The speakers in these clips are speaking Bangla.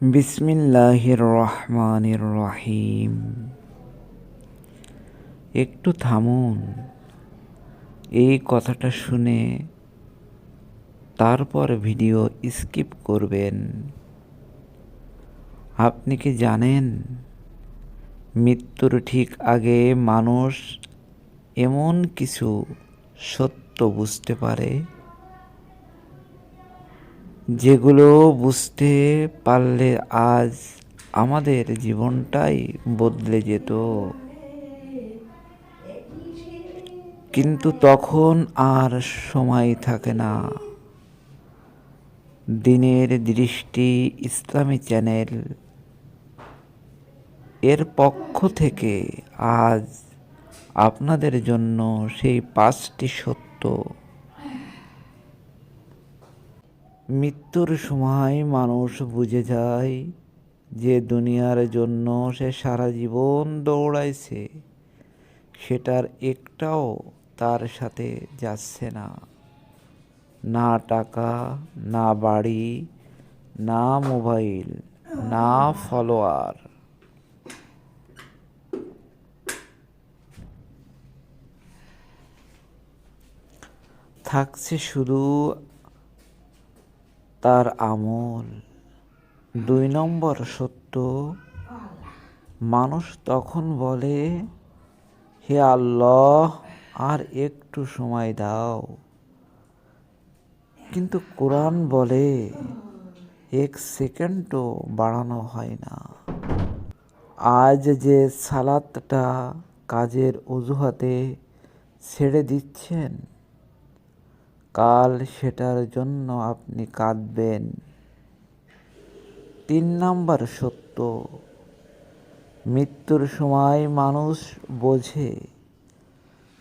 বিসমিল্লাহির রহমানির রহিম। একটু থামুন, এই কথাটা শুনে তারপর ভিডিও স্কিপ করবেন। আপনি কি জানেন, মৃত্যুর ঠিক আগে মানুষ এমন কিছু সত্য বুঝতে পারে যেগুলো বুঝতে পারলে আজ আমাদের জীবনটাই বদলে যেত। কিন্তু তখন আর সময় থাকে না। দিনের দৃষ্টি ইসলামী চ্যানেল এর পক্ষ থেকে আজ আপনাদের জন্য সেই 5টি সত্য। মৃত্যুর সময় মানুষ বুঝে যায় যে দুনিয়ার জন্য সে সারা জীবন দৌড়াইছে, সেটার একটাও তার সাথে যাচ্ছে না। না টাকা, না বাড়ি, না মোবাইল, না ফলোয়ার। থাকছে শুধু তার আমল। 2 নম্বর সত্য, মানুষ তখন বলে, হে আল্লাহ, আর একটু সময় দাও। কিন্তু কোরআন বলে 1 সেকেন্ডও বাড়ানো হয় না। আজ যে সালাতটা কাজের অজুহাতে ছেড়ে দিচ্ছেন, কাল সেটার জন্য আপনি কাঁদবেন। 3 নম্বর সত্য, মৃত্যুর সময় মানুষ বোঝে,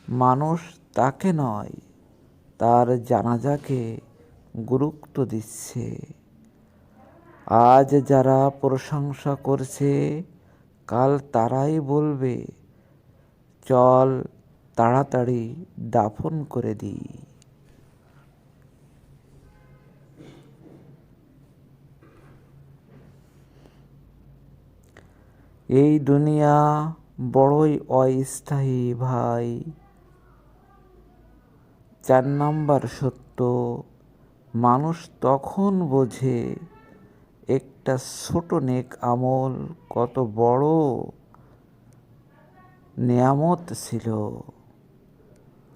মানুষ তাকে নয়, তার জানাজাকে গুরুত্ব দিচ্ছে। আজ যারা প্রশংসা করছে, কাল তারাই বলবে, চল তাড়াতাড়ি দাফন করে দিই। এই দুনিয়া বড়ই অস্থায়ী ভাই। 4 নম্বর সত্য, মানুষ তখন বোঝে একটা ছোট নেক আমল কত বড় নেয়ামত ছিল।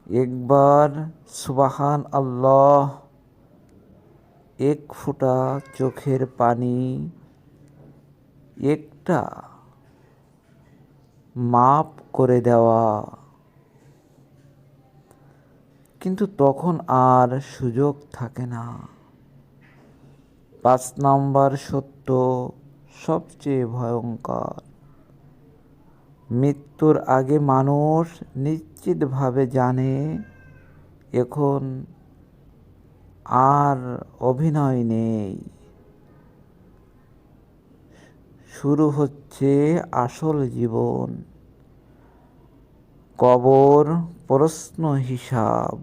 একবার সুবহান আল্লাহ, 1 ফোঁটা চোখের পানি, একটা মাপ করে দেওয়া। কিন্তু তখন আর সুযোগ থাকে না। 5 নম্বর সত্য, সবচেয়ে ভয়ঙ্কর, মৃত্যুর আগে মানুষ নিশ্চিতভাবে জানে এখন আর অভিনয় নেই, শুরু হচ্ছে আসল জীবন, কবর, প্রশ্ন, হিসাব।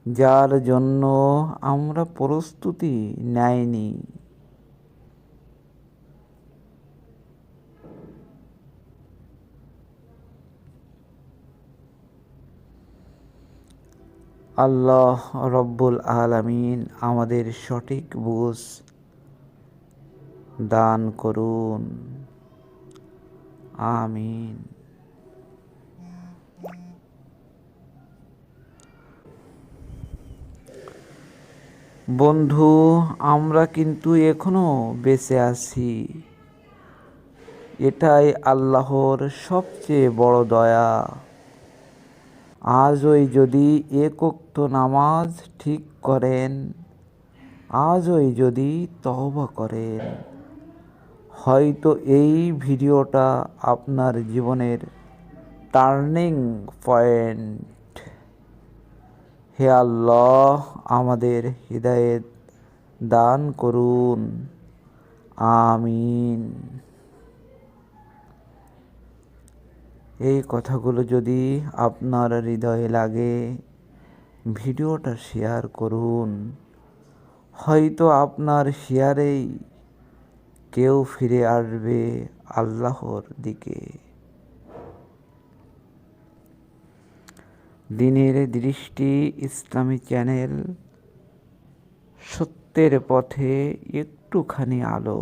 যার জন্য আমরা প্রস্তুতি নেইনি। আল্লাহ রব্বুল আলামিন আমাদের সঠিক বুঝ দান করুন। আমিন। বন্ধু, আমরা কিন্তু এখনো বেঁচে আছি। এটাই আল্লাহর সবচেয়ে বড় দয়া। আজই যদি 1 ওয়াক্ত নামাজ ঠিক করেন, আজই যদি তওবা করেন, হয়তো এই ভিডিওটা আপনার জীবনের টার্নিং পয়েন্ট। হে আল্লাহ, আমাদের হিদায়াত দান করুন। আমিন। এই কথাগুলো যদি আপনার হৃদয়ে লাগে, ভিডিওটা শেয়ার করুন। হয়তো আপনার শেয়ারেই কেউ ফিরে আসবে আল্লাহর দিকে। দিনের দৃষ্টি ইসলামী চ্যানেল, সত্যের পথে একটুখানি আলো।